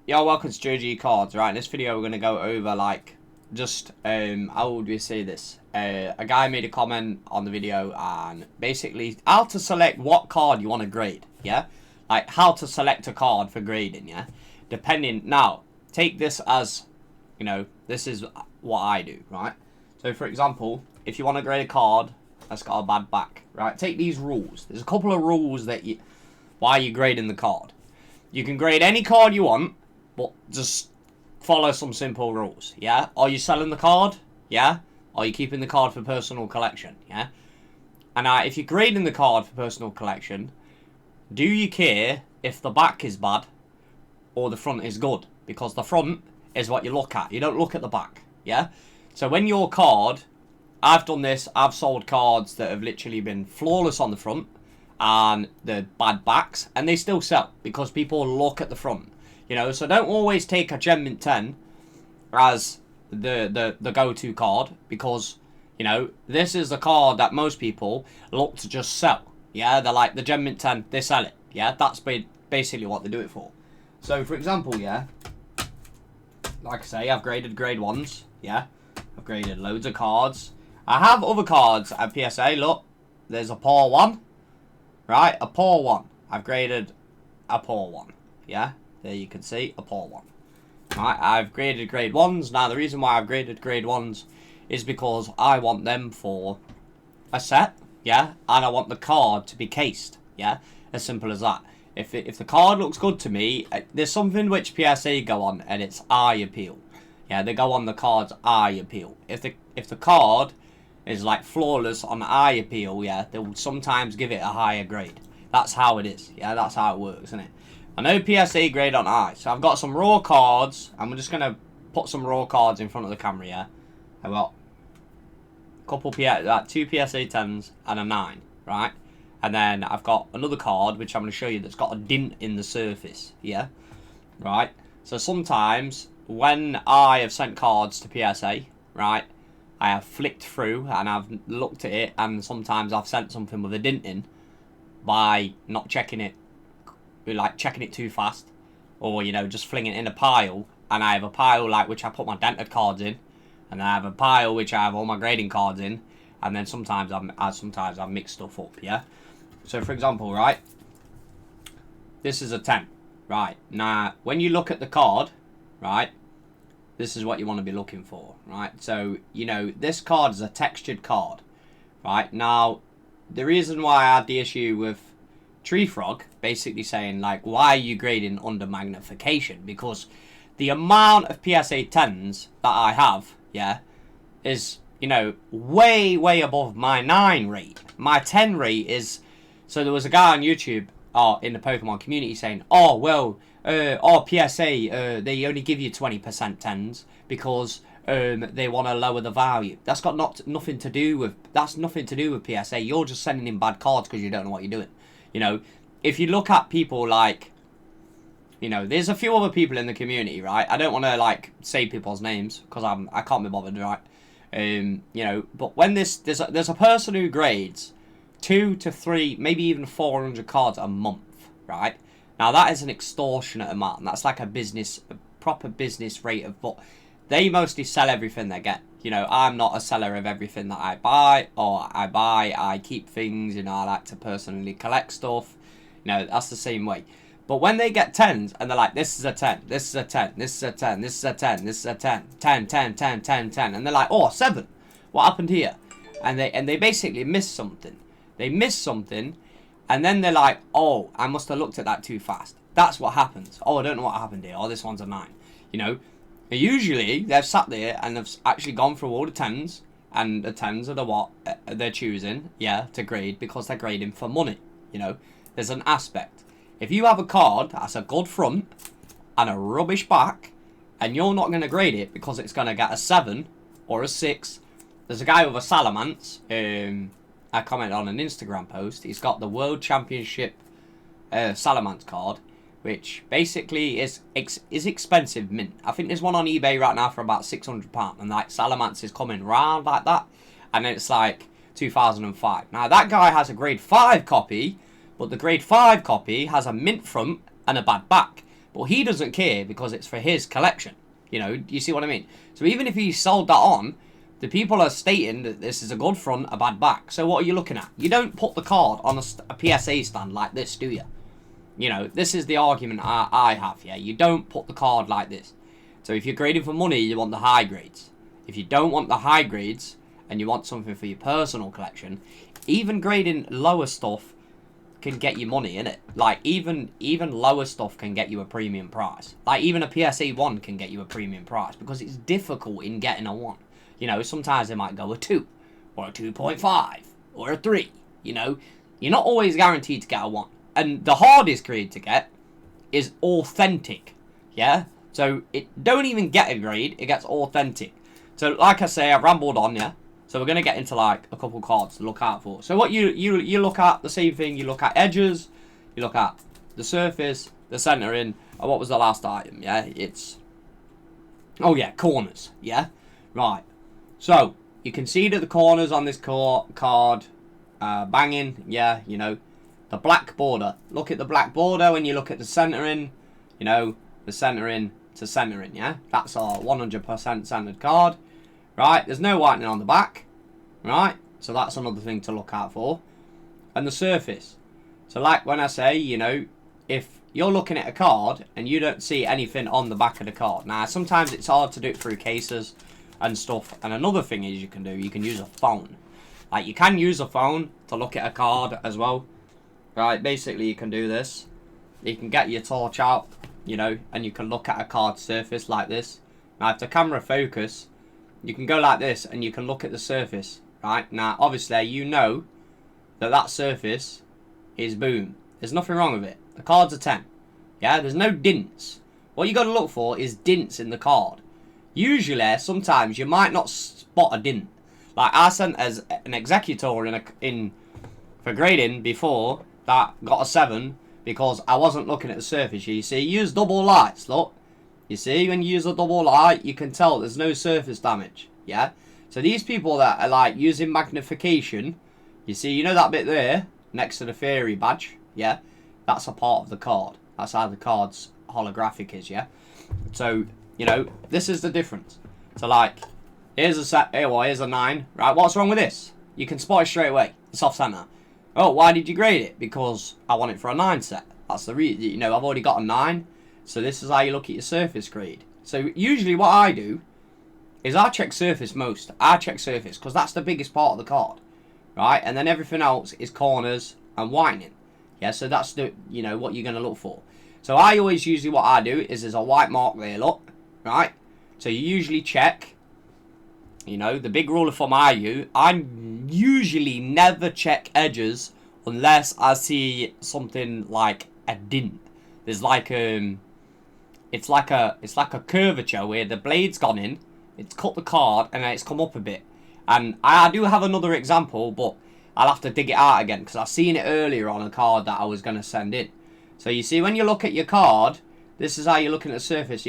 Yo, welcome to JG Cards. Right, in this video we're going to go over, like, just, how would we say this? A guy made a comment on the video and basically how to select what card you want to grade, yeah? Like, how to select a card for grading, yeah? Depending, now, take this as, you know, this is what I do, right? So, for example, if you want to grade a card that's got a bad back, right? Take these rules. There's a couple of rules that why you're grading the card. You can grade any card you want, but just follow some simple rules, yeah? Are you selling the card? Yeah? Are you keeping the card for personal collection? Yeah? And if you're grading the card for personal collection, do you care if the back is bad or the front is good? Because the front is what you look at. You don't look at the back, yeah? So when your card, I've done this, I've sold cards that have literally been flawless on the front and the bad backs, and they still sell because people look at the front. You know, so don't always take a Gem Mint 10 as the go-to card because, you know, this is the card that most people look to just sell. Yeah, they're like, the Gem Mint 10, they sell it. Yeah, that's basically what they do it for. So, for example, yeah, like I say, I've graded grade 1s. Yeah, I've graded loads of cards. I have other cards at PSA. Look, there's a poor one. Right, a poor one. I've graded a poor one. Yeah. There you can see a poor one. Right, I've graded grade 1s. Now, the reason why I've graded grade 1s is because I want them for a set, yeah? And I want the card to be cased, yeah? As simple as that. If the card looks good to me, there's something which PSA go on, and it's eye appeal. Yeah, they go on the card's eye appeal. If the card is, like, flawless on eye appeal, yeah, they will sometimes give it a higher grade. That's how it is, yeah? That's how it works, isn't it? I know PSA grade on eye, so I've got some raw cards. I'm just going to put some raw cards in front of the camera, yeah? I've got a couple, two PSA 10s and a 9, right? And then I've got another card, which I'm going to show you, that's got a dint in the surface, yeah? Right? So sometimes, when I have sent cards to PSA, right, I have flicked through and I've looked at it, and sometimes I've sent something with a dint in by not checking it, like checking it too fast, or, you know, just flinging it in a pile. And I have a pile like which I put my dented cards in, and I have a pile which I have all my grading cards in, and then sometimes I mix stuff up, yeah? So for example, right, this is a 10, right? Now when you look at the card, right, this is what you want to be looking for, right? So, you know, this card is a textured card, right? Now the reason why I had the issue with Tree Frog basically saying, like, why are you grading under magnification? Because the amount of PSA 10s that I have, yeah, is, you know, way above my 9 rate. My 10 rate is, so there was a guy on YouTube in the Pokemon community saying, oh, well, PSA, they only give you 20% 10s because they want to lower the value. That's got nothing to do with PSA. You're just sending in bad cards because you don't know what you're doing. You know, if you look at people like, you know, there's a few other people in the community, right? I don't want to, like, say people's names because I can't be bothered, right? You know, but when there's a person who grades 2 to 3, maybe even 400 cards a month, right? Now that is an extortionate amount. That's like a proper business rate of, but they mostly sell everything they get. You know, I'm not a seller of everything that I buy, I keep things, you know, I like to personally collect stuff. You know, that's the same way. But when they get 10s, and they're like, this is a 10, this is a 10, this is a 10, this is a 10, this is a 10, 10, 10, 10, 10, 10, and they're like, oh, 7, what happened here? And they basically miss something. They miss something, and then they're like, oh, I must have looked at that too fast. That's what happens. Oh, I don't know what happened here. Oh, this one's a 9. You know, usually they've sat there and they've actually gone through all the 10s, and the 10s are the what they're choosing, yeah, to grade because they're grading for money. You know, there's an aspect. If you have a card that's a good front and a rubbish back, and you're not going to grade it because it's going to get a 7 or a 6, there's a guy with a Salamence. I commented on an Instagram post. He's got the World Championship Salamence card, which basically is expensive mint. I think there's one on eBay right now for about £600, and like Salamence is coming round like that, and it's like 2005. Now that guy has a grade 5 copy, but the grade 5 copy has a mint front and a bad back. But he doesn't care because it's for his collection. You know, do you see what I mean? So even if he sold that on, the people are stating that this is a good front, a bad back. So what are you looking at? You don't put the card on a PSA stand like this, do you? You know, this is the argument I have, yeah? You don't put the card like this. So if you're grading for money, you want the high grades. If you don't want the high grades, and you want something for your personal collection, even grading lower stuff can get you money, innit? Like, even lower stuff can get you a premium price. Like, even a PSA 1 can get you a premium price, because it's difficult in getting a 1. You know, sometimes they might go a 2, or a 2.5, or a 3, you know? You're not always guaranteed to get a 1. And the hardest grade to get is authentic, yeah? So, don't even get a grade, it gets authentic. So, like I say, I've rambled on, yeah? So, we're going to get into, like, a couple cards to look out for. So, what you look at, the same thing, you look at edges, you look at the surface, the centering, and what was the last item, yeah? It's, oh, yeah, corners, yeah? Right. So, you can see that the corners on this card, banging, yeah, you know. The black border. Look at the black border when you look at the centering, you know, the centering to centering, yeah? That's our 100% centered card, right? There's no whitening on the back, right? So that's another thing to look out for. And the surface. So like when I say, you know, if you're looking at a card and you don't see anything on the back of the card. Now, sometimes it's hard to do it through cases and stuff. And another thing is you can use a phone. Like, you can use a phone to look at a card as well. Right, basically you can do this. You can get your torch out, you know, and you can look at a card surface like this. Now, if the camera focus, you can go like this and you can look at the surface, right? Now, obviously, you know that that surface is boom. There's nothing wrong with it. The card's a 10. Yeah, there's no dints. What you got to look for is dints in the card. Usually, sometimes you might not spot a dint. Like, I sent as an executor in for grading before that got a 7 because I wasn't looking at the surface. You see, use double lights, look. You see, when you use a double light, you can tell there's no surface damage, yeah? So these people that are, like, using magnification, you see, you know that bit there, next to the fairy badge, yeah? That's a part of the card. That's how the card's holographic is, yeah? So, you know, this is the difference. So, like, here's a 9, right? What's wrong with this? You can spot it straight away. It's off center. Oh, why did you grade it? Because I want it for a 9 set. That's the reason. You know, I've already got a 9. So this is how you look at your surface grade. So usually what I do is I check surface most. I check surface because that's the biggest part of the card. Right? And then everything else is corners and whitening. Yeah, so that's the, you know, what you're going to look for. So I always usually what I do is there's a white mark there, look. Right? So you usually check. You know, the big rule of thumb I usually never check edges unless I see something like a dint. There's like it's like a curvature where the blade's gone in, it's cut the card and then it's come up a bit. And I do have another example, but I'll have to dig it out again because I've seen it earlier on a card that I was going to send in. So you see, when you look at your card, this is how you're looking at the surface.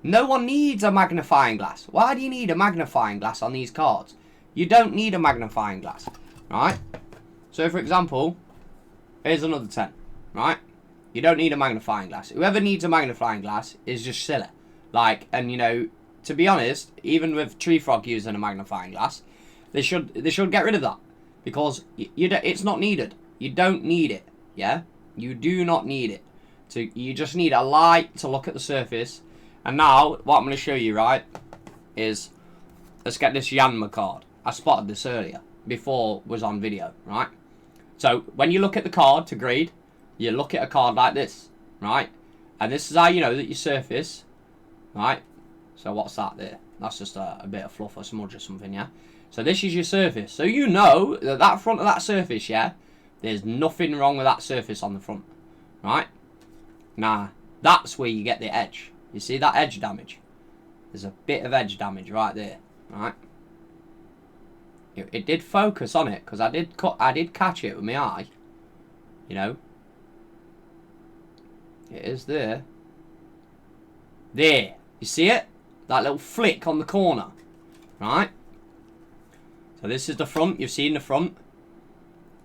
No one needs a magnifying glass. Why do you need a magnifying glass on these cards? You don't need a magnifying glass, right? So, for example, here's another 10, right? You don't need a magnifying glass. Whoever needs a magnifying glass is just silly. Like, and you know, to be honest, even with Tree Frog using a magnifying glass, they should get rid of that because it's not needed. You don't need it, yeah? You do not need it. So you just need a light to look at the surface. And now, what I'm going to show you, right, is, let's get this Yanma card. I spotted this earlier, before it was on video, right? So, when you look at the card to grade, you look at a card like this, right? And this is how you know that your surface, right? So, what's that there? That's just a bit of fluff or smudge or something, yeah? So, this is your surface. So, you know that front of that surface, yeah? There's nothing wrong with that surface on the front, right? Now, that's where you get the edge. You see that edge damage? There's a bit of edge damage right there, right? It did focus on it because I did catch it with my eye. You know, it is there. There, you see it? That little flick on the corner, right? So this is the front. You've seen the front.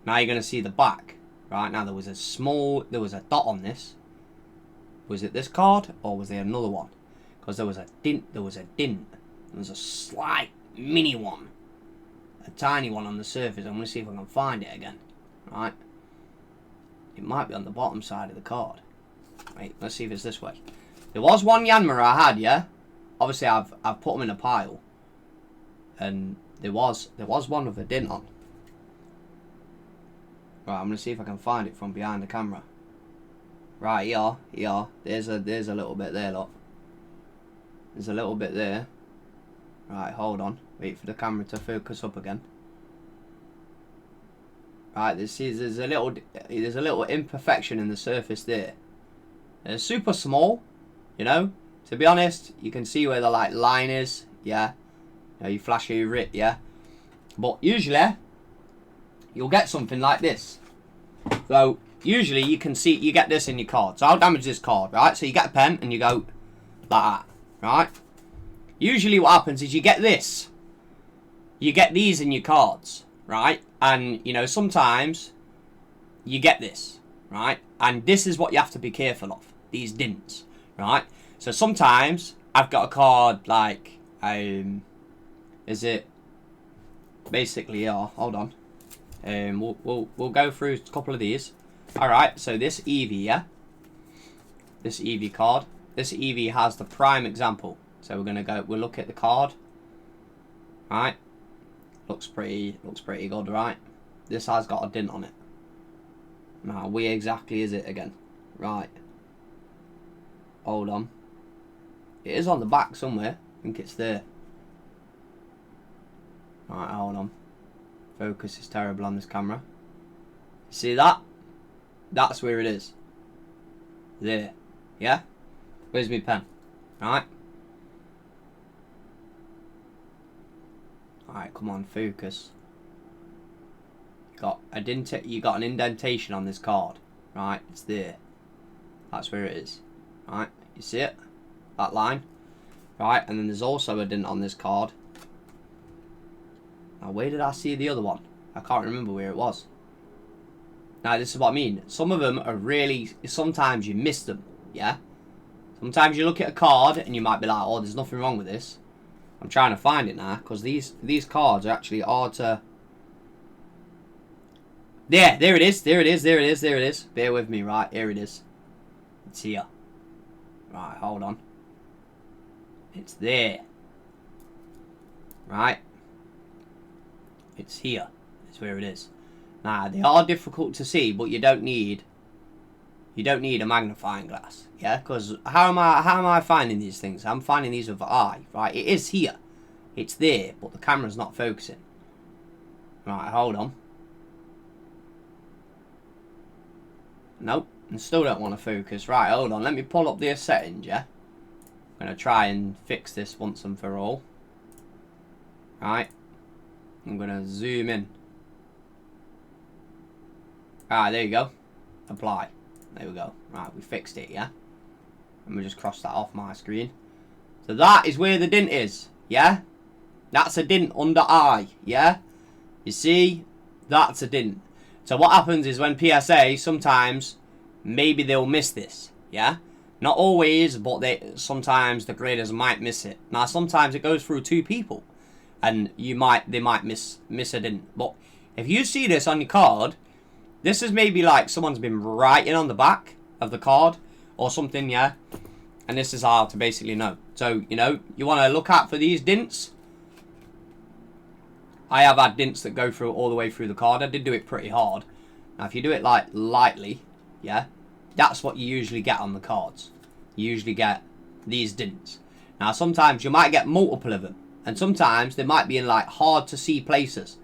Now you're going to see the back, right? Now there was a dot on this. Was it this card or was there another one? Because there was a dint. There was a slight mini one, a tiny one on the surface. I'm going to see if I can find it again. Right. It might be on the bottom side of the card. Wait, let's see if it's this way. There was one Yanmar I had, yeah. Obviously, I've put them in a pile, and there was one with a dint on. Right, I'm gonna see if I can find it from behind the camera. Right, here. There's a little bit there, look. There's a little bit there. Right, hold on. Wait for the camera to focus up again. Right, there's a little imperfection in the surface there. It's super small, you know. To be honest, you can see where the line is, yeah. You know, you flash over it, yeah. But usually, you'll get something like this. So usually you can see, you get this in your card. So I'll damage this card, right? So you get a pen and you go like that, right? Usually what happens is you get this. You get these in your cards, right? And, you know, sometimes you get this, right? And this is what you have to be careful of. These dints, right? So sometimes I've got a card like, is it basically, hold on. We'll go through a couple of these. Alright, so this Eevee, yeah? This Eevee card. This Eevee has the prime example. So we'll look at the card. Right? Looks pretty good, right? This has got a dint on it. Now, where exactly is it again? Right. Hold on. It is on the back somewhere. I think it's there. Right, hold on. Focus is terrible on this camera. See that? That's where it is. There. Yeah? Where's my pen? Alright. Alright, come on, focus. You got an indentation on this card. Right, it's there. That's where it is. Right, you see it? That line. Right, and then there's also a dint on this card. Now, where did I see the other one? I can't remember where it was. Now, this is what I mean. Some of them are really... Sometimes you miss them, yeah? Sometimes you look at a card and you might be like, oh, there's nothing wrong with this. I'm trying to find it now, because these cards are actually hard to... There it is. There it is. Bear with me, right? Here it is. It's here. Right, hold on. It's there. Right? It's here. It's where it is. Now, they are difficult to see, but you don't need a magnifying glass. Yeah? Because how am I finding these things? I'm finding these with the eye. Right? It is here. It's there, but the camera's not focusing. Right, hold on. Nope. I still don't want to focus. Right, hold on. Let me pull up their settings, yeah? I'm going to try and fix this once and for all. Right. I'm going to zoom in. Ah, there you go. Apply. There we go. Right, we fixed it, yeah? Let me just cross that off my screen. So that is where the dint is, yeah? That's a dint under eye, yeah? You see? That's a dint. So what happens is when PSA, sometimes, maybe they'll miss this, yeah? Not always, but sometimes the graders might miss it. Now, sometimes it goes through two people, and they might miss a dint. But if you see this on your card, this is maybe like someone's been writing on the back of the card or something, yeah? And this is how to basically know. So, you know, you want to look out for these dints. I have had dints that go through all the way through the card. I did do it pretty hard. Now, if you do it like lightly, yeah, that's what you usually get on the cards. You usually get these dints. Now, sometimes you might get multiple of them. And sometimes they might be in like hard to see places.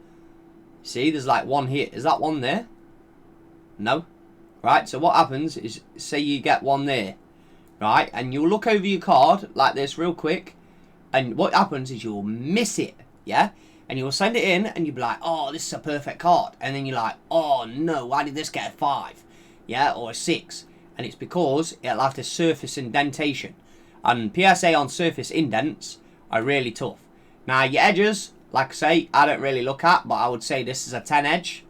See, there's like one here. Is that one there? No. Right, so what happens is, say you get one there. Right, and you'll look over your card like this real quick. And what happens is you'll miss it. Yeah? And you'll send it in and you'll be like, oh, this is a perfect card. And then you're like, oh no, why did this get a 5? Yeah, or a 6. And it's because it'll have this surface indentation. And PSA on surface indents are really tough. Now, your edges, like I say, I don't really look at, but I would say this is a 10 edge.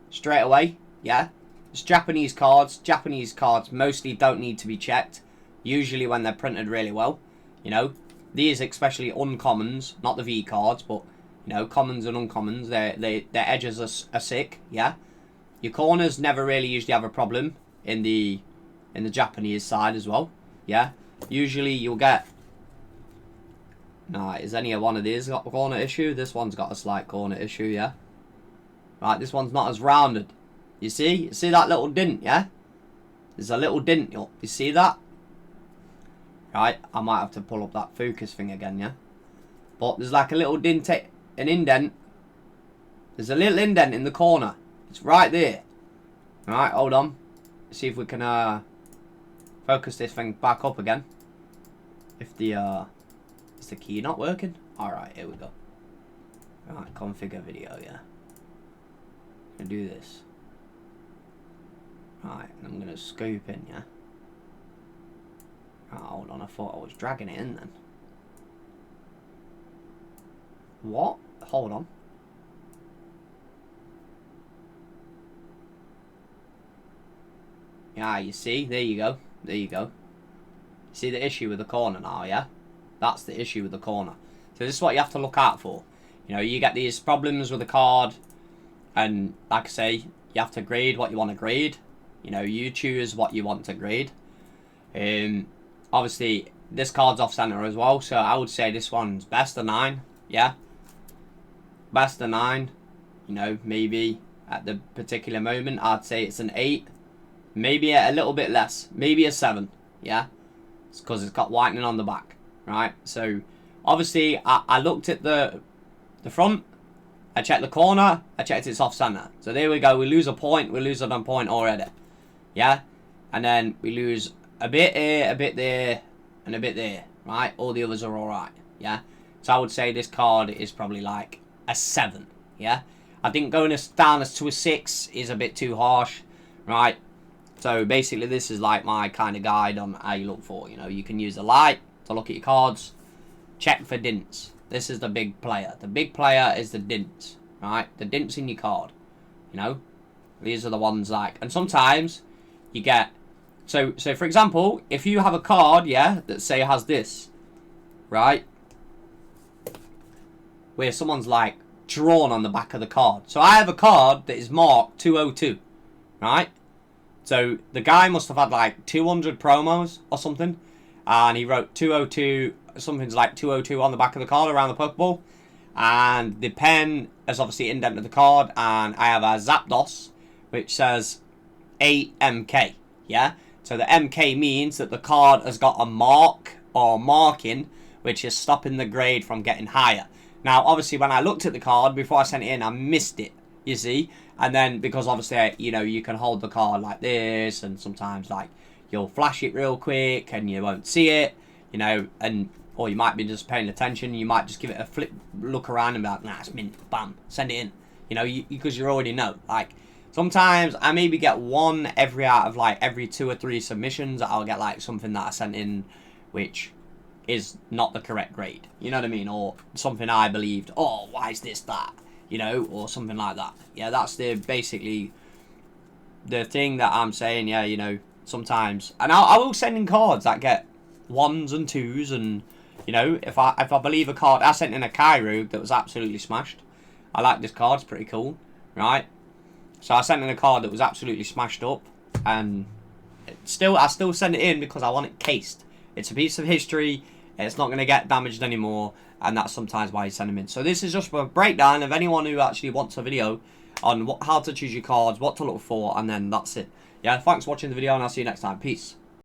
Straight away, yeah? It's Japanese cards. Japanese cards mostly don't need to be checked. usually when they're printed really well. You know, these especially uncommons, not the V cards, but you know, commons and uncommons, their edges are sick. Yeah, your corners never really usually have a problem in the Japanese side as well. Yeah, usually you'll get. Nah, is any one of these got a corner issue? This one's got a slight corner issue. Yeah. Right, this one's not as rounded. You see that little dint? Yeah. There's a little dint. You see that? Right, I might have to pull up that focus thing again, yeah? But there's like a little dint, an indent. There's a little indent in the corner. It's right there. Alright, hold on. See if we can focus this thing back up again. If is the key not working? Alright, here we go. Right, configure video, yeah. I'm gonna do this. Right, I'm gonna scoop in, yeah. Oh, hold on, I thought I was dragging it in then. What? Hold on. Yeah, you see? There you go. There you go. See the issue with the corner now, yeah? That's the issue with the corner. So this is what you have to look out for. You know, you get these problems with the card, and like I say, you have to grade what you want to grade. You know, you choose what you want to grade. Obviously, this card's off-center as well, so I would say this one's best of 9, yeah? Best of 9, you know, maybe at the particular moment, I'd say it's an 8. Maybe a little bit less, maybe a 7, yeah? It's because it's got whitening on the back, right? So, obviously, I looked at the front, I checked the corner, I checked it's off-center. So there we go, we lose a point, we lose a point already, yeah? And then we lose a bit here, a bit there, and a bit there, right? All the others are alright, yeah? So I would say this card is probably like a 7, yeah? I think going down to a 6 is a bit too harsh, right? So basically this is like my kind of guide on how you look for, you know, you can use the light to look at your cards, check for dints. This is the big player. The big player is the dints, right? The dints in your card, you know? These are the ones like, and sometimes you get, so for example, if you have a card, yeah, that say has this, right? Where someone's like drawn on the back of the card. So I have a card that is marked 202, right? So the guy must have had like 200 promos or something, and he wrote 202, something's like 202 on the back of the card around the Pokeball, and the pen is obviously indented the card, and I have a Zapdos, which says 8MK, yeah? So the MK means that the card has got a mark or marking, which is stopping the grade from getting higher. Now, obviously, when I looked at the card before I sent it in, I missed it, you see? And then, because obviously, you know, you can hold the card like this, and sometimes, like, you'll flash it real quick, and you won't see it, you know, and, or you might be just paying attention, you might just give it a flip, look around, and be like, nah, it's mint, bam, send it in, you know, because you already know, like, sometimes I maybe get one out of, like, every 2 or 3 submissions, I'll get, like, something that I sent in, which is not the correct grade, you know what I mean, or something I believed, oh, why is this that, you know, or something like that. Yeah, that's basically the thing that I'm saying, yeah, you know, sometimes, and I will send in cards that get 1s and 2s, and, you know, if I believe a card, I sent in a Kyogre that was absolutely smashed. I like this card, it's pretty cool, right? So I sent in a card that was absolutely smashed up, and I still send it in because I want it cased. It's a piece of history, it's not going to get damaged anymore, and that's sometimes why you send them in. So this is just a breakdown of anyone who actually wants a video on how to choose your cards, what to look for, and then that's it. Yeah, thanks for watching the video, and I'll see you next time. Peace.